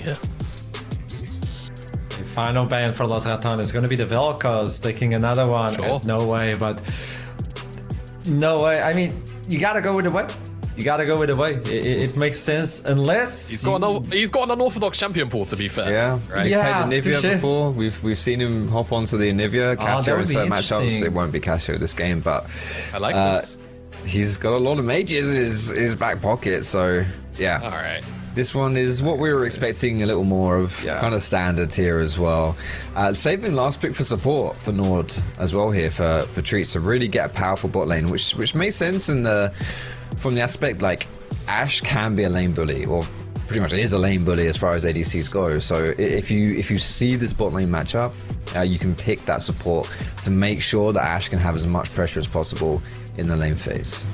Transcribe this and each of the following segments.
here. The final ban for Los Ratones is going to be the Velcos taking another one. Sure. No way, but no way. I mean, you gotta go with the way. You gotta go with the way. It makes sense unless He's got an unorthodox champion pool, to be fair. Yeah, right? He's Yeah, played Anivia touché. before. We've seen him hop onto the Anivia. Cassio that would in be certain matchups. interesting. It won't be Cassio this game, but I like this. he's got a lot of mages in his back pocket. So yeah, All right. this one is what we were expecting, a little more of kind of standard tier as well. Saving last pick for support for NORD as well here for Treats to really get a powerful bot lane, which makes sense in from the aspect like Ashe can be a lane bully, or pretty much is a lane bully as far as ADCs go. So if you see this bot lane matchup, you can pick that support to make sure that Ashe can have as much pressure as possible in the lane phase.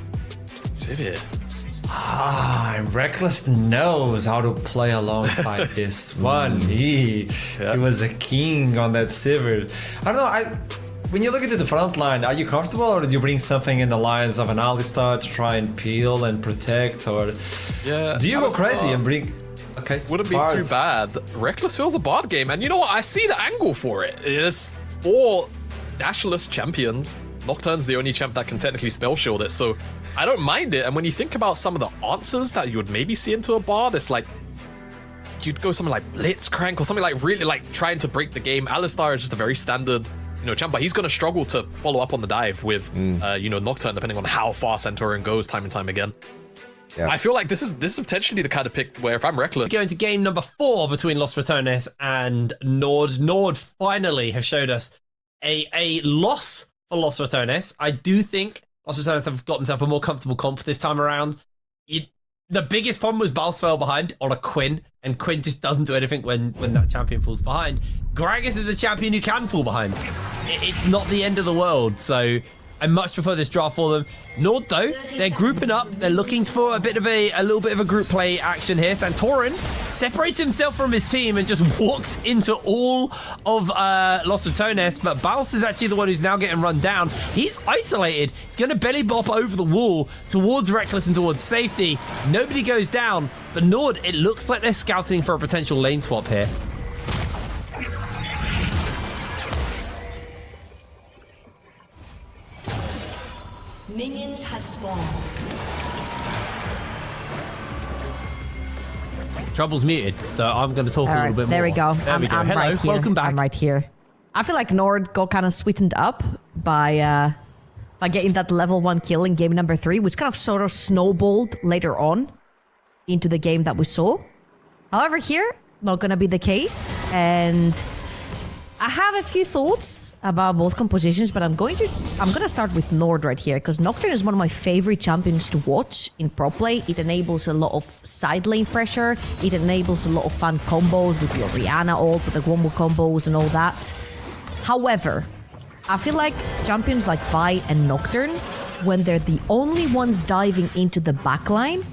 Sivir. And Reckless knows how to play alongside this one. He was a king on that Sivir. I don't know. When you look into the front line, are you comfortable, or do you bring something in the lines of an Alistar to try and peel and protect, or do you go crazy and bring? Okay, Wouldn't be too bad. Reckless feels a bard game, and you know what? I see the angle for it. It's 4 dashless champions. Nocturne's the only champ that can technically spell shield it, so I don't mind it. And when you think about some of the answers that you would maybe see into a bard, it's like you'd go something like Blitzcrank or something like really like trying to break the game. Alistar is just a very standard, champ, but he's going to struggle to follow up on the dive with, Nocturne, depending on how far Santorin goes time and time again. Yeah. I feel like this is potentially the kind of pick where if I'm Reckless. Going to game number 4 between Los Ratones and NORD. NORD finally have showed us a loss for Los Ratones. I do think Los Ratones have got themselves a more comfortable comp this time around. The biggest problem was BAUS fell behind on a Quinn, and Quinn just doesn't do anything when that champion falls behind. GRAGAS is a champion who can fall behind. It's not the end of the world, so I much prefer this draft for them. NORD, though, they're grouping up. They're looking for a little bit of a group play action here. Santorin separates himself from his team and just walks into all of Los Ratones, but BAUS is actually the one who's now getting run down. He's isolated. He's going to belly bop over the wall towards Reckless and towards safety. Nobody goes down, but NORD, it looks like they're scouting for a potential lane swap here. Minions has spawned. Trouble's muted, so I'm going to talk a little bit more. There we go. There we go. I'm Hello, right here. welcome back. I'm right here. I feel like NORD got kind of sweetened up by getting that level 1 kill in game number 3, which kind of sort of snowballed later on into the game that we saw. However, here, not going to be the case, and I have a few thoughts about both compositions, but I'm going to start with NORD right here, because Nocturne is one of my favorite champions to watch in pro play. It enables a lot of side lane pressure. It enables a lot of fun combos with your Rihanna ult, with the wombo combos and all that. However, I feel like champions like Vi and Nocturne, when they're the only ones diving into the backline,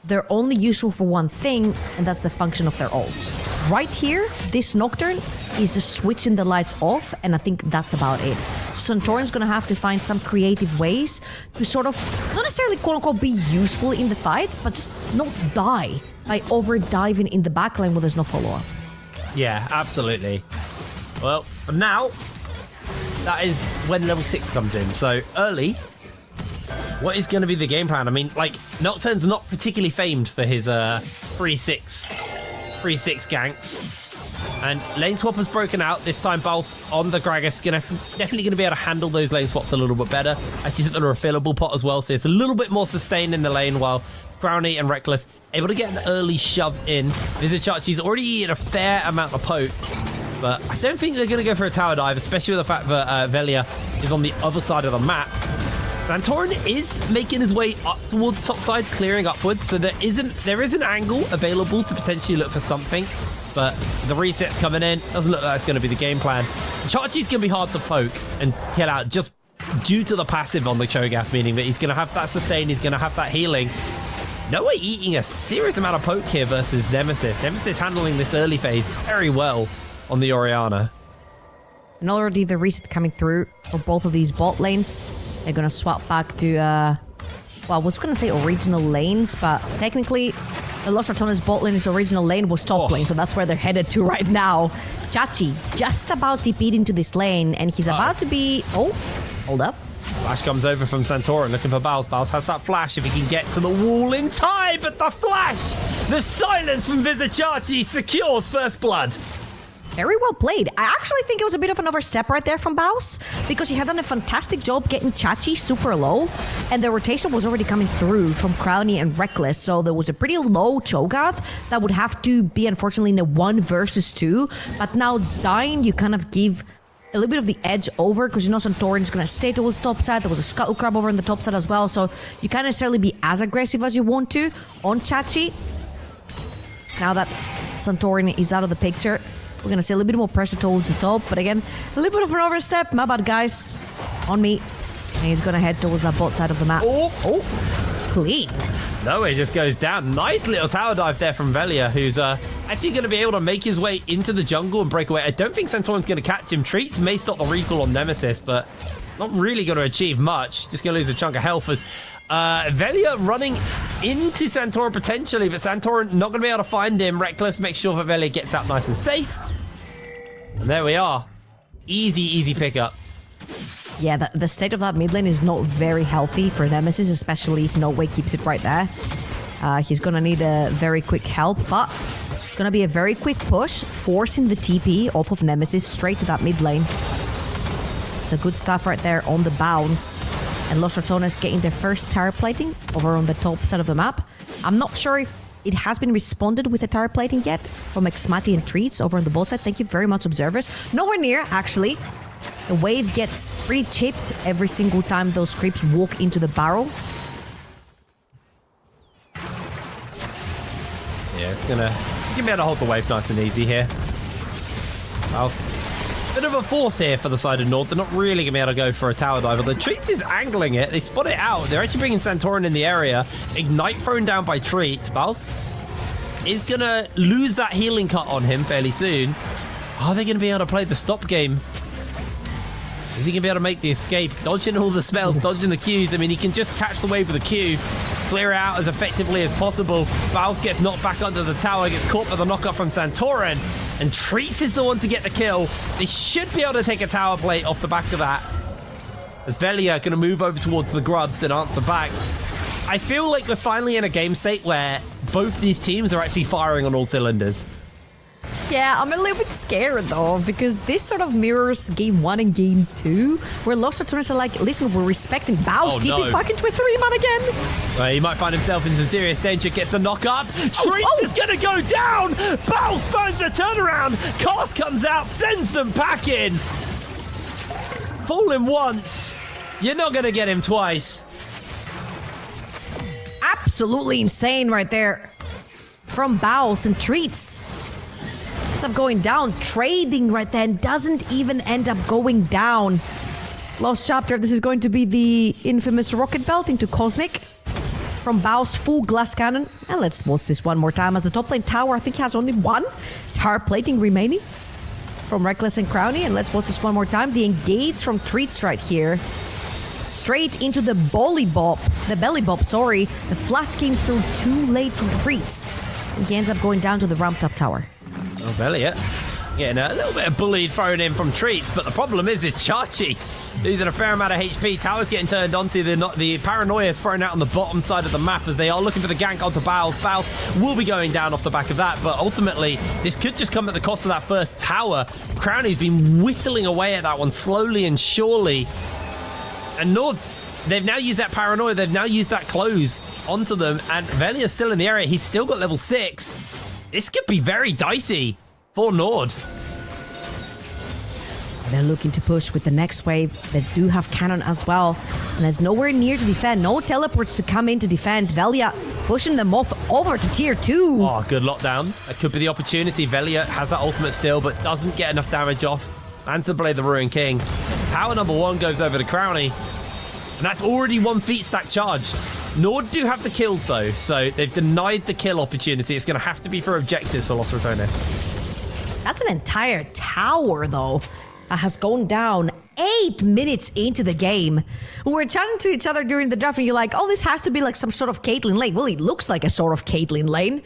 they're only useful for one thing, and that's the function of their ult. Right here, this Nocturne is just switching the lights off, and I think that's about it. Santorin's gonna have to find some creative ways to sort of, not necessarily quote-unquote be useful in the fights, but just not die by over-diving in the backline where there's no follow-up. Yeah, absolutely. Well, for now, that is when level 6 comes in. So, early, what is going to be the game plan? I mean, like, Nocturne's not particularly famed for his 3-6 ganks. And lane swap has broken out. This time, BAUS on the GRAGAS definitely going to be able to handle those lane swaps a little bit better. Actually, took the refillable pot as well, so it's a little bit more sustained in the lane, while Brownie and Reckless able to get an early shove in. Vizichachi's already eaten a fair amount of poke, but I don't think they're going to go for a tower dive, especially with the fact that Velia is on the other side of the map. Santorin is making his way up towards top side, clearing upwards, so there is an angle available to potentially look for something, but the reset's coming in. Doesn't look like it's going to be the game plan. Chachi's going to be hard to poke and kill out just due to the passive on the Cho'Gath, meaning that he's going to have that sustain, he's going to have that healing. Noah eating a serious amount of poke here versus Nemesis. Nemesis handling this early phase very well on the Orianna. And already the reset coming through for both of these bot lanes. They're going to swap back to, well, I was going to say original lanes, but technically The Los Ratones bot lane, his original lane, was top lane, so that's where they're headed to right now. Chachi just about TP'd into this lane, and he's about to be... Oh, hold up. Flash comes over from Santorin looking for BAUS. BAUS has that flash if he can get to the wall in time, but the flash, the silence from Vizichachi secures first blood. Very well played. I actually think it was a bit of an overstep right there from BAUS because he had done a fantastic job getting Chachi super low, and the rotation was already coming through from Crowny and Reckless, so there was a pretty low Cho'Gath that would have to be, unfortunately, in a 1 versus 2, but now dying, you kind of give a little bit of the edge over because you know Santorin's going to stay towards the top side. There was a Scuttle Crab over on the top side as well, so you can't necessarily be as aggressive as you want to on Chachi. Now that Santorin is out of the picture, we're going to see a little bit more pressure towards the top, but again, a little bit of an overstep. My bad, guys. On me. And he's going to head towards that bot side of the map. Oh, clean. No, he just goes down. Nice little tower dive there from Velia, who's actually going to be able to make his way into the jungle and break away. I don't think Santorin's going to catch him. Treats may stop the recall on Nemesis, but not really going to achieve much. Just going to lose a chunk of health. Velia running into Santorin potentially, but Santorin not going to be able to find him. Reckless makes sure that Velia gets out nice and safe. And there we are. Easy pickup. Yeah, the state of that mid lane is not very healthy for Nemesis, especially if No Way keeps it right there. He's going to need a very quick help, but it's going to be a very quick push, forcing the TP off of Nemesis straight to that mid lane. So good stuff right there on the bounce. And Los Ratones getting their first tower plating over on the top side of the map. I'm not sure if it has been responded with a tower plating yet from Xmati and Treats over on the bot side. Thank you very much, observers. Nowhere near, actually. The wave gets pretty chipped every single time those creeps walk into the barrel. Yeah, it's gonna be able to hold the wave nice and easy here. Bit of a force here for the side of Nord. They're not really gonna be able to go for a tower dive. The Treats is angling it. They spot it out. They're actually bringing Santorin in the area. Ignite thrown down by Treats. BAUS is gonna lose that healing cut on him fairly soon. Are they gonna be able to play the stop game? Is he going to be able to make the escape? Dodging all the spells, dodging the Qs. I mean, he can just catch the wave with a Q, clear it out as effectively as possible. BAUS gets knocked back under the tower, gets caught by the knockup from Santorin, and Treats is the one to get the kill. They should be able to take a tower plate off the back of that. As Velia going to move over towards the Grubs and answer back. I feel like we're finally in a game state where both these teams are actually firing on all cylinders. Yeah, I'm a little bit scared though, because this sort of mirrors game 1 and game 2, where Los Ratones are like, listen, we're respecting BAUS. TP's back into a 3-man again. He might find himself in some serious danger, gets the knock up. Treats is gonna go down. BAUS finds the turnaround. Cast comes out, sends them back in. Fool him once. You're not gonna get him twice. Absolutely insane right there from BAUS, and Treats ends up going down, trading right there, and doesn't even end up going down. Lost chapter. This is going to be the infamous rocket belt into Cosmic from BAUS, full glass cannon. And let's watch this one more time as the top lane tower, I think, has only one tower plating remaining from Reckless and Crowny. And let's watch this one more time. The engage from Treats right here. Straight into the belly bop. Sorry. The flash came through too late from Treats. And he ends up going down to the ramped up tower. Oh, Elliot getting a little bit of bullied thrown in from Treats, but the problem is Chachi losing a fair amount of HP. Tower's getting turned onto. The paranoia is thrown out on the bottom side of the map as they are looking for the gank onto BAUS. BAUS will be going down off the back of that, but ultimately this could just come at the cost of that first tower. Crowny's been whittling away at that one slowly and surely. And Nord, they've now used that paranoia. They've now used that close onto them, and Velia's still in the area. He's still got level 6. This could be very dicey for Nord. They're looking to push with the next wave. They do have cannon as well. And there's nowhere near to defend. No teleports to come in to defend. Velia pushing them off over to tier 2. Oh, good lockdown. That could be the opportunity. Velia has that ultimate still, but doesn't get enough damage off. And to play the Ruin King. Tower number 1 goes over to Crowny. And that's already 1 feat stack charged. Nord do have the kills though, so they've denied the kill opportunity. It's going to have to be for objectives for Los Ratones. That's an entire tower though. has gone down 8 minutes into the game. We were chatting to each other during the draft and you're like, oh, this has to be like some sort of Caitlyn lane. Well, it looks like a sort of Caitlyn lane.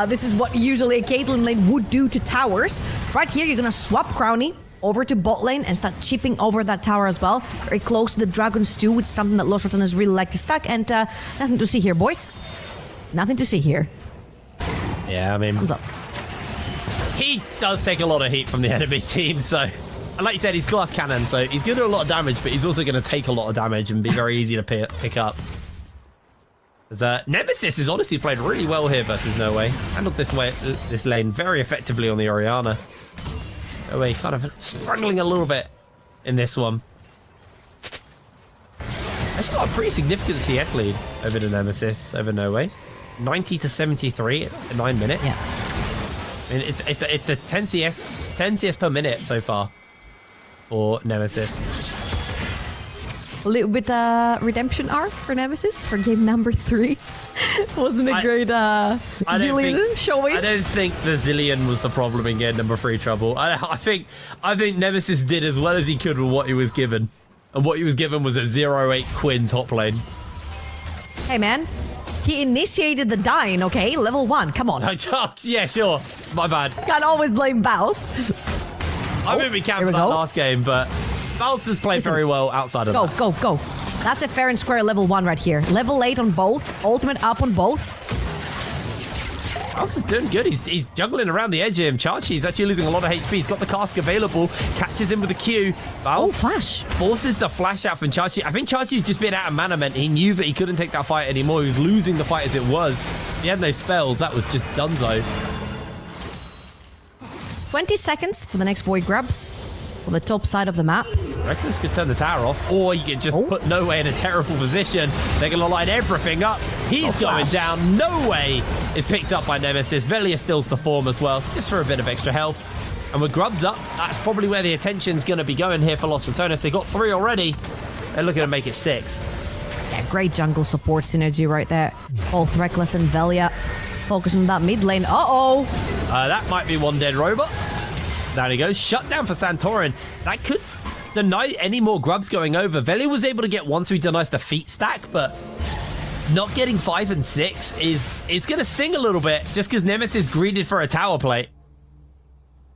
This is what usually a Caitlyn lane would do to towers. Right here, you're gonna swap Crownie over to bot lane and start chipping over that tower as well. Very close to the Dragon's 2, which is something that Los Ratones really like to stack. And nothing to see here, boys. Nothing to see here. Yeah, I mean, Thumbs up. he does take a lot of heat from the enemy team, so... And like you said, he's glass cannon, so he's going to do a lot of damage, but he's also going to take a lot of damage and be very easy to pick up. As Nemesis has honestly played really well here versus No Way. Handled this lane very effectively on the Orianna. No Way kind of struggling a little bit in this one. Actually got a pretty significant CS lead over the Nemesis, over No Way. 90 to 73 at 9 minutes. Yeah. I mean, it's a 10 CS per minute so far for Nemesis. A little bit redemption arc for Nemesis for game number 3. Wasn't a great Zillion showing. I don't think the Zillion was the problem in game number 3 trouble. I think Nemesis did as well as he could with what he was given. And what he was given was a 0-8 Quinn top lane. Hey, man. He initiated the dying, okay? Level 1, come on. Yeah, sure. My bad. Can't always blame BAUS. I mean, we can for that last game, but BAUS has played very well outside of that. Go. That's a fair and square level 1 right here. Level 8 on both. Ultimate up on both. BAUS is doing good. He's juggling around the edge here. Chachi's actually losing a lot of HP. He's got the cask available. Catches him with a Q. BAUS flash. Forces the flash out from Chachi. I think Chachi was just being out of mana meant. He knew that he couldn't take that fight anymore. He was losing the fight as it was. He had no spells. That was just donezo. 20 seconds for the next boy Grubs on the top side of the map. Reckless could turn the tower off, or you could just put No Way in a terrible position. They're going to line everything up. He's going down. No Way is picked up by Nemesis. Velia stills the form as well, just for a bit of extra health. And with Grubs up, that's probably where the attention's going to be going here for Los Ratones. They got 3 already. They're looking to make it 6. Yeah, great jungle support synergy right there. Both Reckless and Velia focusing on that mid lane. That might be one dead robot. There he goes. Shut down for Santorin. That could deny any more Grubs going over. Velia was able to get 1, so he denies the feet stack, but not getting 5 and 6 is going to sting a little bit just because Nemesis greeded for a tower plate.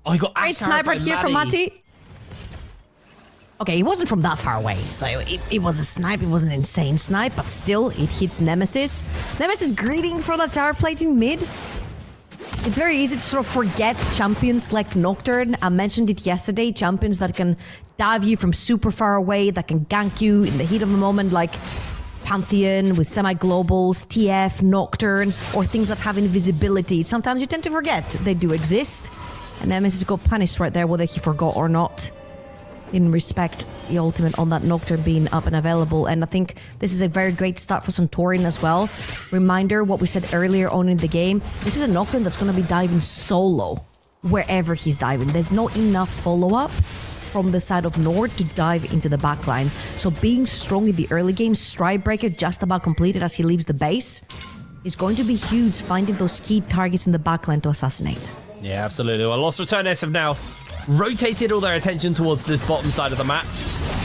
Oh, he got great sniper here from Mati. Okay, he wasn't from that far away, so it was a snipe. It was an insane snipe, but still, it hits Nemesis. Nemesis greeting for the tower plate in mid. It's very easy to sort of forget champions like Nocturne. I mentioned it yesterday. Champions that can dive you from super far away, that can gank you in the heat of the moment, like Pantheon with semi-globals, TF, Nocturne, or things that have invisibility. Sometimes you tend to forget they do exist. And Nemesis got punished right there, whether he forgot or not. In respect, the ultimate on that Nocturne being up and available. And I think this is a very great start for Santorin as well. Reminder, what we said earlier on in the game, this is a Nocturne that's going to be diving solo wherever he's diving. There's not enough follow-up from the side of NORD to dive into the backline. So being strong in the early game, Stride Breaker just about completed as he leaves the base, is going to be huge, finding those key targets in the backline to assassinate. Yeah, absolutely. Well, Los Ratones have now rotated all their attention towards this bottom side of the map.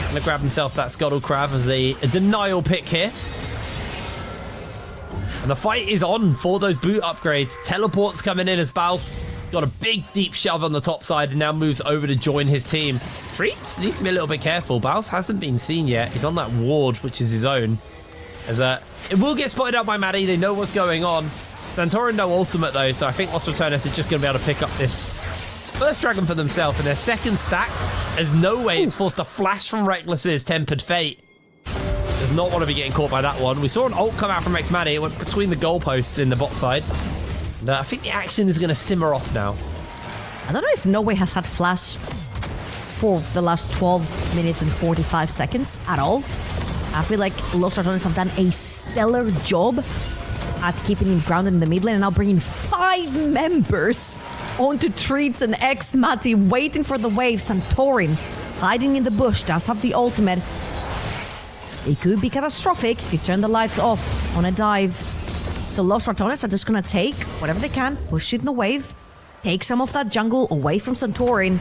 Gonna grab himself that Scuttle Crab as a denial pick here. And the fight is on for those boot upgrades. Teleports coming in as BAUS got a big deep shove on the top side and now moves over to join his team. Treats needs to be a little bit careful. BAUS hasn't been seen yet. He's on that ward, which is his own. As it will get spotted out by Maddie. They know what's going on. Santorin no ultimate though, so I think Los Ratones are just going to be able to pick up this first dragon for themselves in their second stack, as No Way is forced to flash from Reckless's Tempered Fate. Does not want to be getting caught by that one. We saw an ult come out from X-Maddie. It went between the goalposts in the bot side. And I think the action is going to simmer off now. I don't know if No Way has had flash for the last 12 minutes and 45 seconds at all. I feel like Los Ratones have done a stellar job at keeping him grounded in the mid lane and now bringing 5 members onto Treats and X-Mati, waiting for the wave. Santorin hiding in the bush, does have the ultimate. It could be catastrophic if you turn the lights off on a dive. So Los Ratones are just gonna take whatever they can, push it in the wave, take some of that jungle away from Santorin.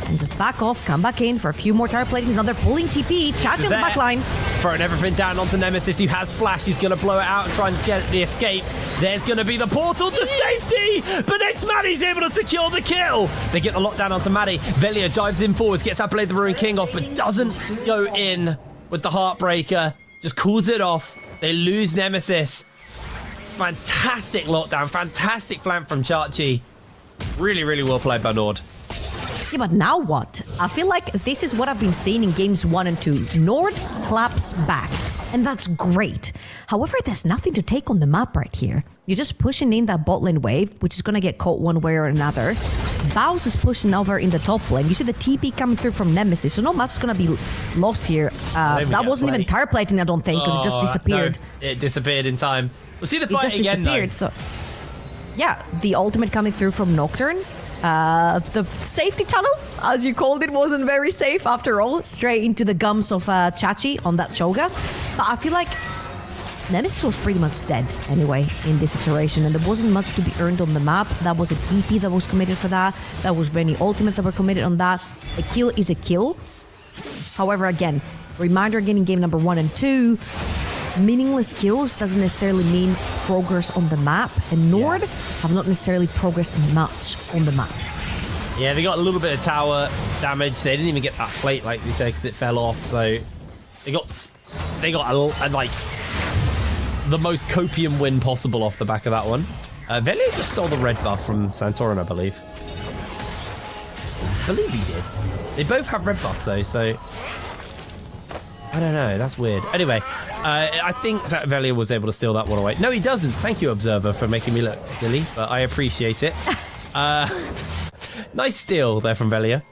And just back off, come back in for a few more tower platings. Now they're pulling TP. Chachi on the back line. Throwing everything down onto Nemesis, who has flash. He's going to blow it out and try and get the escape. There's going to be the portal to safety, but next Maddie's able to secure the kill. They get the lockdown onto Maddie. Velia dives in forwards, gets that Blade the Ruin King off, but doesn't go in with the Heartbreaker. Just cools it off. They lose Nemesis. Fantastic lockdown, fantastic flank from Chachi. Really, really well played by Nord. Yeah, but now what? I feel like this is what I've been seeing in games 1 and 2. Nord claps back, and that's great. However, there's nothing to take on the map right here. You're just pushing in that bot lane wave, which is going to get caught one way or another. BAUS is pushing over in the top lane. You see the TP coming through from Nemesis, so not much is going to be lost here. That wasn't even tire plating, I don't think, because it just disappeared. No, it disappeared in time. We'll see the fight again, though. So, yeah, the ultimate coming through from Nocturne. The safety tunnel, as you called it, wasn't very safe after all. Straight into the gums of Chachi on that Choga. But I feel like Nemesis was pretty much dead anyway in this iteration, and there wasn't much to be earned on the map. That was a TP that was committed for that. That was many ultimates that were committed on that. A kill is a kill. However, again, reminder again in game number 1 and 2, meaningless kills doesn't necessarily mean progress on the map, and Nord have not necessarily progressed much on the map. Yeah, they got a little bit of tower damage. They didn't even get that plate, like we said, because it fell off. So they got like the most copium win possible off the back of that one. Velia just stole the red buff from Santorin, I believe. I believe he did. They both have red buffs though, so I don't know. That's weird. Anyway, I think that Velia was able to steal that one away. No, he doesn't. Thank you, Observer, for making me look silly, but I appreciate it. Nice steal there from Velia.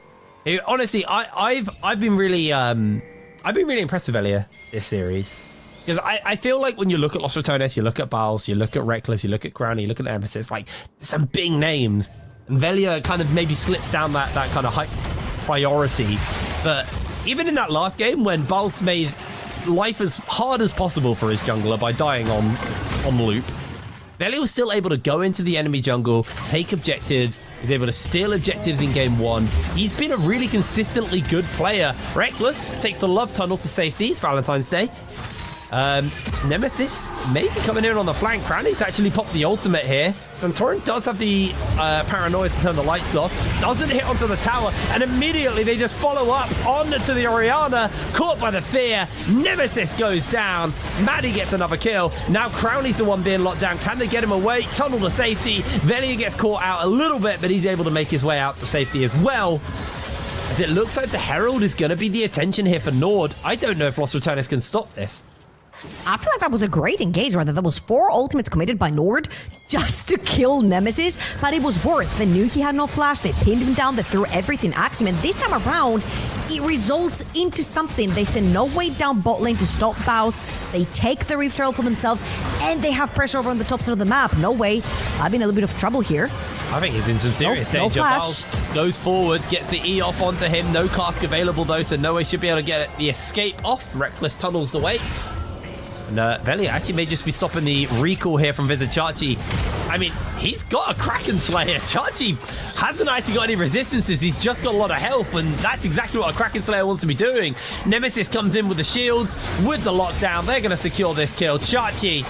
Honestly, I've been really impressed with Velia this series. Because I feel like when you look at Los Ratones, you look at BAUS, you look at Reckless, you look at Crowny, you look at Nemesis, like there's some big names. And Velia kind of maybe slips down that kind of high priority. But even in that last game when BAUS made life as hard as possible for his jungler by dying on loop, Velia was still able to go into the enemy jungle, take objectives, was able to steal objectives in game 1. He's been a really consistently good player. Reckless takes the love tunnel to safety. It's Valentine's Day. Nemesis maybe coming in on the flank. Crowny's actually popped the ultimate here. Santorin does have the paranoia to turn the lights off. Doesn't hit onto the tower, and immediately they just follow up onto the Orianna. Caught by the fear. Nemesis goes down. Maddie gets another kill. Now Crowny's the one being locked down. Can they get him away? Tunnel to safety. Velia gets caught out a little bit, but he's able to make his way out to safety as well. As it looks like the Herald is going to be the attention here for Nord. I don't know if Los Ratones can stop this. I feel like that was a great engagement. That was 4 ultimates committed by Nord just to kill Nemesis, but it was worth. They knew he had no flash. They pinned him down. They threw everything at him, and this time around, it results into something. They send no way down bot lane to stop BAUS. They take the Reef Trail for themselves, and they have pressure over on the top side of the map. No way. I've been in a little bit of trouble here. I think he's in some serious danger. BAUS goes forwards, gets the E off onto him. No cask available though, so no way should be able to get the escape off. Reckless tunnels the way. And Velia actually may just be stopping the recall here from Visit Chachi. I mean, he's got a Kraken Slayer. Chachi hasn't actually got any resistances. He's just got a lot of health, and that's exactly what a Kraken Slayer wants to be doing. Nemesis comes in with the shields, with the lockdown. They're going to secure this kill. Chachi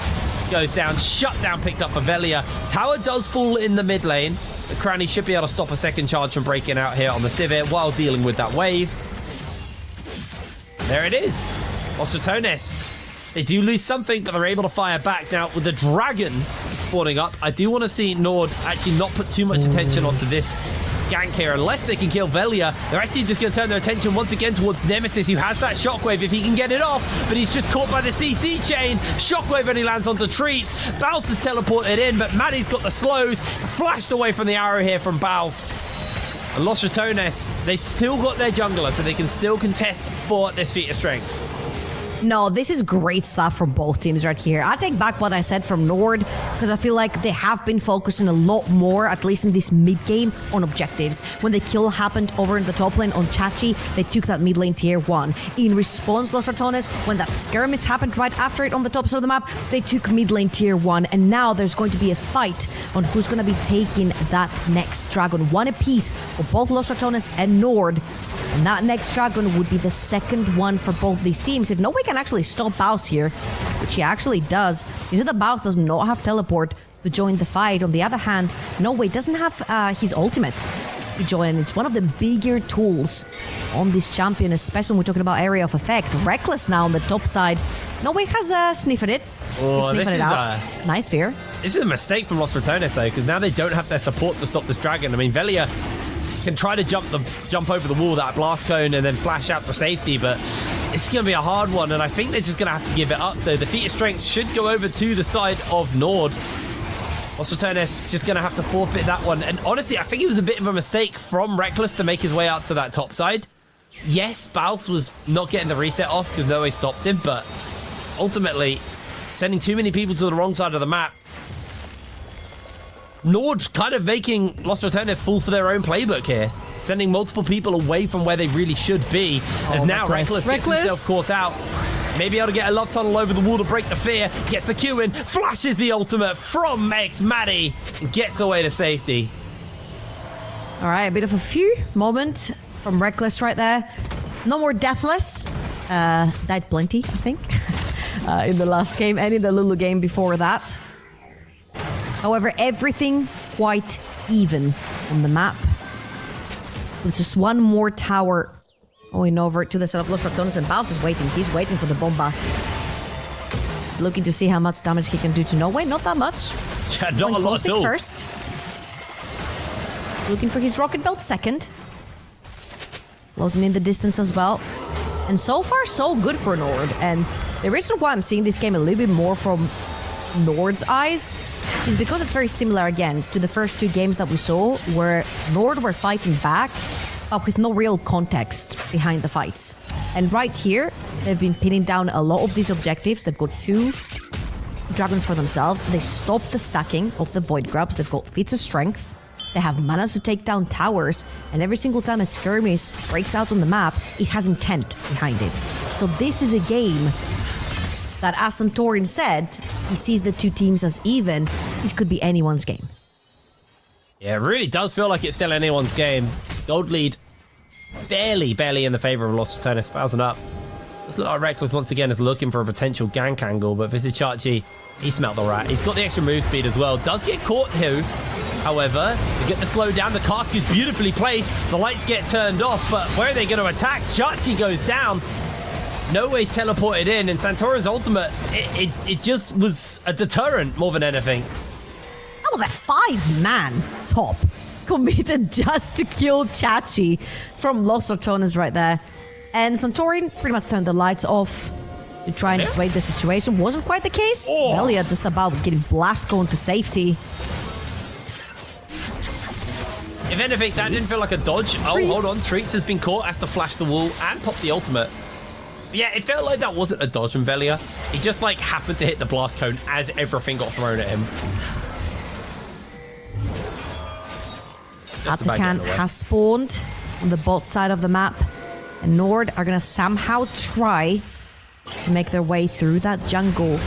goes down, shut down, picked up for Velia. Tower does fall in the mid lane. The Crowny should be able to stop a second charge from breaking out here on the Sivir while dealing with that wave. There it is. Los Ratones. They do lose something, but they're able to fire back. Now, with the dragon spawning up, I do want to see Nord actually not put too much attention onto this gank here. Unless they can kill Velia, they're actually just going to turn their attention once again towards Nemesis, who has that shockwave if he can get it off, but he's just caught by the CC chain. Shockwave only lands onto Treats. BAUS is teleported in, but Maddie's got the slows. Flashed away from the arrow here from BAUS. And Los Ratones, they've still got their jungler, so they can still contest for this feat of strength. No, this is great stuff from both teams right here. I take back what I said from NORD, because I feel like they have been focusing a lot more, at least in this mid-game, on objectives. When the kill happened over in the top lane on Chachi, they took that mid lane tier 1. In response, Los Ratones, when that skirmish happened right after it on the top side of the map, they took mid lane tier 1, and now there's going to be a fight on who's going to be taking that next dragon. One apiece for both Los Ratones and NORD. And that next dragon would be the second one for both these teams. If no way can actually stop BAUS here, which he actually does. You know that BAUS does not have teleport to join the fight. On the other hand, no way doesn't have his ultimate to join. And it's one of the bigger tools on this champion, especially when we're talking about area of effect. Reckless now on the top side. No way has sniffed it. Oh, He's sniffing it out. Nice fear. This is a mistake from Los Ratones, though, because now they don't have their support to stop this dragon. I mean, Velia can try to jump over the wall, that blast cone, and then flash out to safety, but it's going to be a hard one, and I think they're just going to have to give it up. So the feat of strength should go over to the side of NORD. Los Ratones just going to have to forfeit that one. And honestly, I think it was a bit of a mistake from Reckless to make his way out to that top side. Yes, BAUS was not getting the reset off because no way stopped him, but ultimately, sending too many people to the wrong side of the map. NORD kind of making Los Ratones fall for their own playbook here. Sending multiple people away from where they really should be. As now Reckless gets himself caught out. Maybe able to get a love tunnel over the wall to break the fear. Gets the Q in. Flashes the ultimate from Max Maddie. And gets away to safety. All right, a bit of a few moment from Reckless right there. No more Deathless. Died plenty, I think, in the last game and in the Lulu game before that. However, everything quite even on the map. With just one more tower going over to the side of Los Ratones, and BAUS is waiting. He's waiting for the bomba. He's looking to see how much damage he can do to No Way. Not that much. Yeah, not a lot at all. First. Looking for his rocket belt second. Closing in the distance as well. And so far, so good for NORD. And the reason why I'm seeing this game a little bit more from NORD's eyes is because it's very similar again to the first two games that we saw, where NORD were fighting back, but with no real context behind the fights. And right here, they've been pinning down a lot of these objectives. They've got 2 dragons for themselves. They stopped the stacking of the Void Grubs. They've got feats of strength. They have managed to take down towers, and every single time a skirmish breaks out on the map, it has intent behind it. So this is a game that, as Santorin said, he sees the two teams as even. This could be anyone's game. Yeah, it really does feel like it's still anyone's game. Gold lead barely in the favor of Los Ratones. 1,000 up. Looks like Reckless once again is looking for a potential gank angle, but Visichachi, he smelt the rat. He's got the extra move speed as well. Does get caught here. However, they get the slow down. The cask is beautifully placed. The lights get turned off, but where are they going to attack? Chachi goes down. No Way's teleported in, and Santorin's ultimate, it just was a deterrent more than anything. That was a 5-man top committed just to kill Chachi from Los Ratones right there. And Santorin pretty much turned the lights off to try and dissuade the situation. Wasn't quite the case. Velia just about getting blast going to safety. If anything, that didn't feel like a dodge. Oh, hold on. Treats has been caught, has to flash the wall and pop the ultimate. Yeah, it felt like that wasn't a dodge from Velia. He just, like, happened to hit the blast cone as everything got thrown at him. Atakan has spawned on the bot side of the map. And NORD are going to somehow try to make their way through that jungle.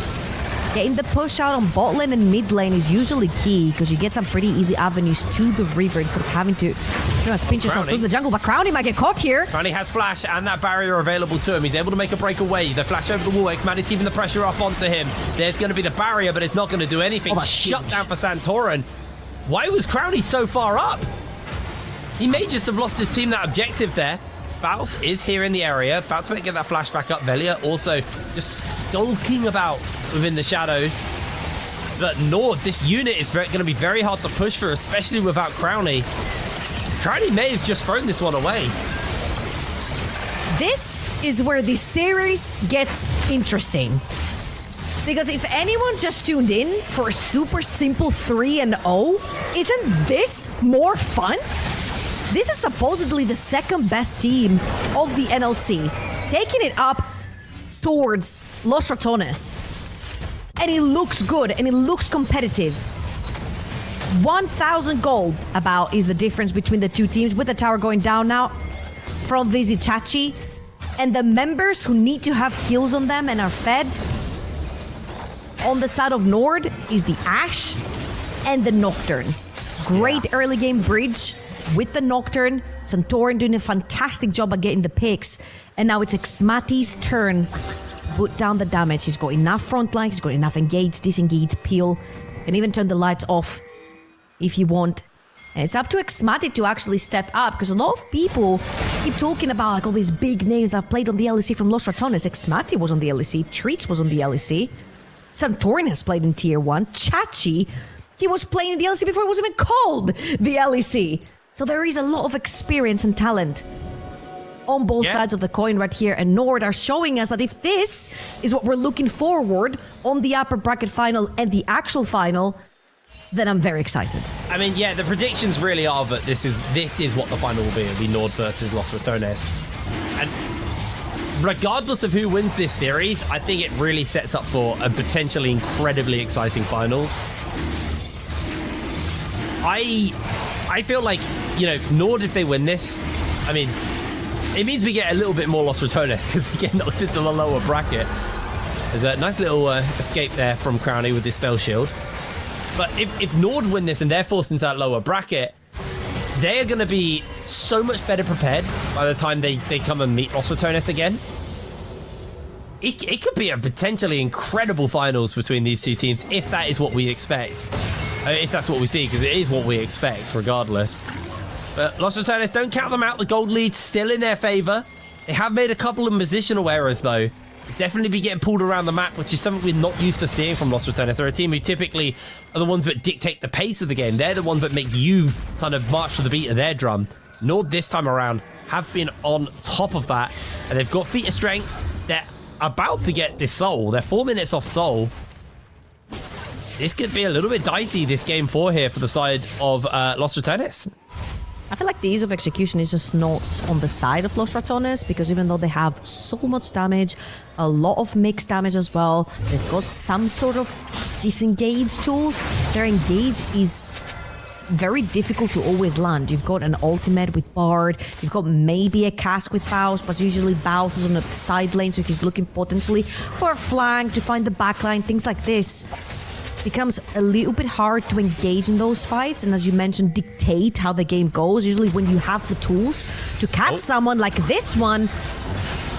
Getting the push out on bot lane and mid lane is usually key, because you get some pretty easy avenues to the river instead of having to pretty much pinch yourself through the jungle. But Crowny might get caught here. Crowny has flash and that barrier available to him. He's able to make a breakaway. The flash over the wall. X-Man is keeping the pressure up onto him. There's going to be the barrier, but it's not going to do anything. Shut down for Santorin. Why was Crowny so far up? He may just have lost his team that objective there. BAUS is here in the area, about to get that flash back up. Velia also just skulking about within the shadows. But NORD, this unit is going to be very hard to push for, especially without Crowny. Crowny may have just thrown this one away. This is where the series gets interesting. Because if anyone just tuned in for a super simple 3-0, isn't this more fun? This is supposedly the second best team of the NLC, taking it up towards Los Ratones. And it looks good, and it looks competitive. 1,000 gold about is the difference between the two teams, with the tower going down now from Vizichachi. And the members who need to have kills on them and are fed on the side of Nord is the Ashe and the Nocturne. Great early game bridge with the Nocturne. Santorin doing a fantastic job at getting the picks. And now it's Xmati's turn to put down the damage. He's got enough frontline, he's got enough engage, disengage, peel. Can even turn the lights off if you want. And it's up to Xmati to actually step up, because a lot of people keep talking about like all these big names that have played on the LEC from Los Ratones. Xmati was on the LEC, Treats was on the LEC, Santorin has played in Tier 1, Chachi, he was playing in the LEC before it was even called the LEC. So there is a lot of experience and talent on both sides of the coin right here, and Nord are showing us that if this is what we're looking forward on the upper bracket final and the actual final, then I'm very excited. I mean, yeah, the predictions really are that this is what the final will be. It'll be Nord versus Los Ratones. And regardless of who wins this series, I think it really sets up for a potentially incredibly exciting finals. I feel like, you know, Nord, if they win this, I mean, it means we get a little bit more Los Ratones because we get knocked into the lower bracket. There's a nice little escape there from Crownie with this spell shield. But if Nord win this and they're forced into that lower bracket, they are going to be so much better prepared by the time they come and meet Los Ratones again. It could be a potentially incredible finals between these two teams if that is what we expect. If that's what we see, because it is what we expect regardless. But Los Ratones, don't count them out. The gold lead's still in their favor. They have made a couple of positional errors though. Definitely be getting pulled around the map, which is something we're not used to seeing from Los Ratones. They're a team who typically are the ones that dictate the pace of the game. They're the ones that make you kind of march to the beat of their drum. Nord this time around have been on top of that, and they've got feat of strength. They're about to get this soul. They're 4 minutes off soul. This could be a little bit dicey, this game 4 here for the side of Los Ratones. I feel like the ease of execution is just not on the side of Los Ratones, because even though they have so much damage, a lot of mixed damage as well, they've got some sort of disengage tools. Their engage is very difficult to always land. You've got an ultimate with Bard, you've got maybe a cask with BAUS, but usually BAUS is on the side lane, so he's looking potentially for a flank to find the backline, things like this. Becomes a little bit hard to engage in those fights, and as you mentioned, dictate how the game goes. Usually when you have the tools to catch someone like this one.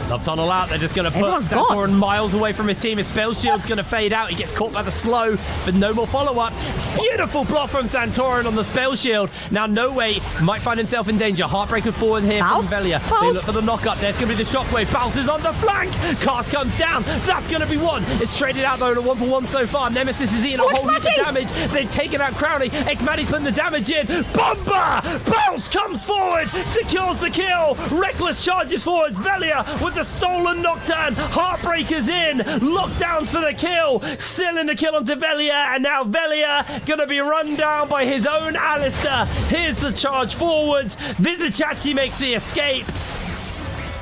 Love tunnel out. They're just going to put Santorin miles away from his team. His spell shield's going to fade out. He gets caught by the slow, but no more follow-up. Beautiful block from Santorin on the spell shield. Now No Way might find himself in danger. Heartbreaker forward here from Velia. They look for the knock-up. There's going to be the shockwave. Bounces on the flank. Cast comes down. That's going to be one. It's traded out though in a 1-for-1 so far. Nemesis is eating a whole heap of damage. They've taken out Crownie. Xmati putting the damage in. Bomba! BAUS comes forward. Secures the kill. Reckless charges forwards. Velia with the stolen Nocturne. Heartbreaker's in. Lockdowns for the kill. Still in the kill onto Velia. And now Velia going to be run down by his own Alistair. Here's the charge forwards. Vizichachi makes the escape.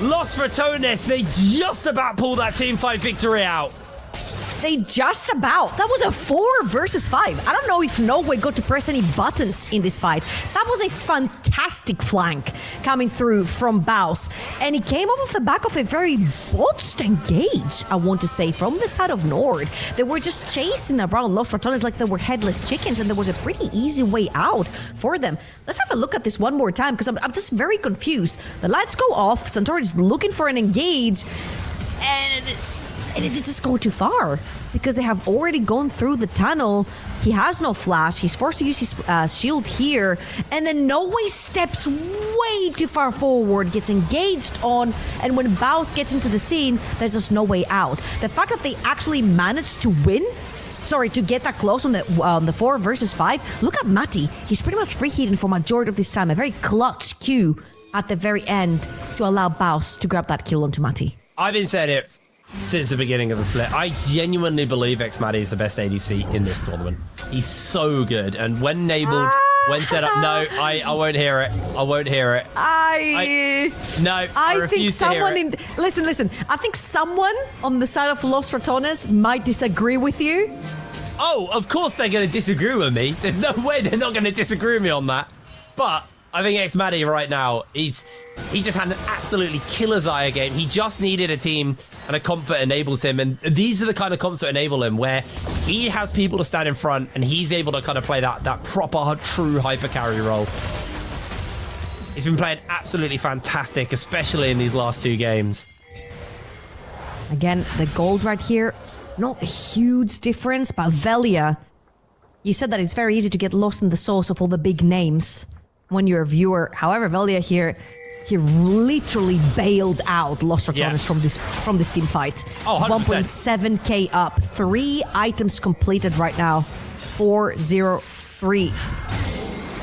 Los Ratones, they just about pull that teamfight victory out. They just about. That was a 4 versus 5. I don't know if No Way got to press any buttons in this fight. That was a fantastic flank coming through from BAUS. And it came off of the back of a very botched engage, I want to say, from the side of Nord. They were just chasing around Los Ratones like they were headless chickens, and there was a pretty easy way out for them. Let's have a look at this one more time, because I'm just very confused. The lights go off. Santorin is looking for an engage. And it is just going too far, because they have already gone through the tunnel. He has no flash. He's forced to use his shield here. And then No Way steps way too far forward, gets engaged on. And when BAUS gets into the scene, there's just no way out. The fact that they actually managed to win, to get that close on the 4 versus 5. Look at Mati. He's pretty much free hitting for majority of this time. A very clutch Q at the very end to allow BAUS to grab that kill onto Mati. I've been saying it since the beginning of the split. I genuinely believe Xmati is the best ADC in this tournament. He's so good, and when enabled when set up. No, I won't hear it. I won't hear it. I think refuse to hear someone it. listen. I think someone on the side of Los Ratones might disagree with you. Oh, of course they're going to disagree with me. There's no way they're not going to disagree with me on that. But I think X-Maddie right now, he just had an absolutely killer Xayah game. He just needed a team and a comp that enables him. And these are the kind of comps that enable him, where he has people to stand in front and he's able to kind of play that proper, true hyper carry role. He's been playing absolutely fantastic, especially in these last 2 games. Again, the gold right here, not a huge difference, but Velia, you said that it's very easy to get lost in the sauce of all the big names when you're a viewer. However, Velia here, he literally bailed out Los Ratones from this team fight. Oh, 100%. 1.7k up, 3 items completed right now, 403.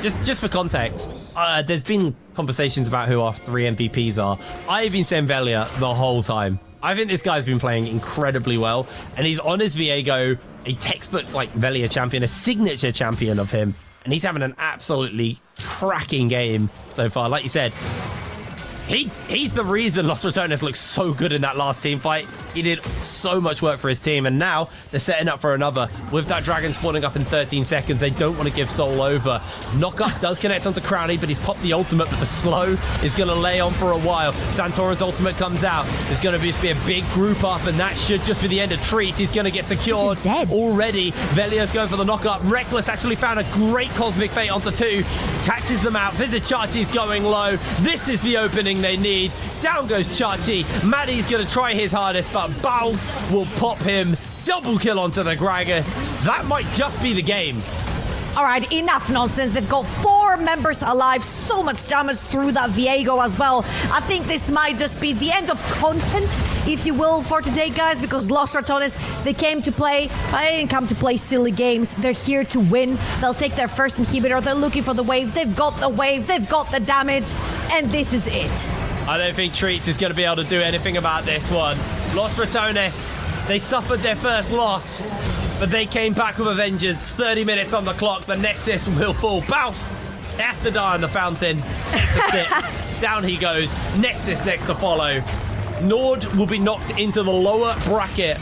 Just for context, there's been conversations about who our 3 MVPs are. I've been saying Velia the whole time. I think this guy's been playing incredibly well, and he's on his Viego, a textbook like Velia champion, a signature champion of him, and he's having an absolutely cracking game so far. Like you said, he's the reason Los Ratones looks so good in that last team fight. He did so much work for his team, and now they're setting up for another. With that dragon spawning up in 13 seconds, they don't want to give Soul over. Knockup does connect onto Crowley, but he's popped the ultimate, but the slow is going to lay on for a while. Santorin's ultimate comes out. There's going to be a big group up, and that should just be the end of Treat. He's going to get secured already. Velia's going for the knockup. Reckless actually found a great Cosmic Fate onto 2. Catches them out. Vizichachi's going low. This is the opening they need. Down goes Chachi. Maddie's going to try his hardest, but BAUS will pop him. Double kill onto the Gragas. That might just be the game. All right, enough nonsense. They've got 4 members alive. So much damage through that Viego as well. I think this might just be the end of content, if you will, for today, guys, because Los Ratones, they came to play, but they didn't come to play silly games. They're here to win. They'll take their first inhibitor. They're looking for the wave. They've got the wave. They've got the damage. And this is it. I don't think Treats is going to be able to do anything about this one. Los Ratones, they suffered their first loss, but they came back with a vengeance. 30 minutes on the clock. The Nexus will fall. BAUS has to die on the fountain. That's it. Down he goes. Nexus next to follow. NORD will be knocked into the lower bracket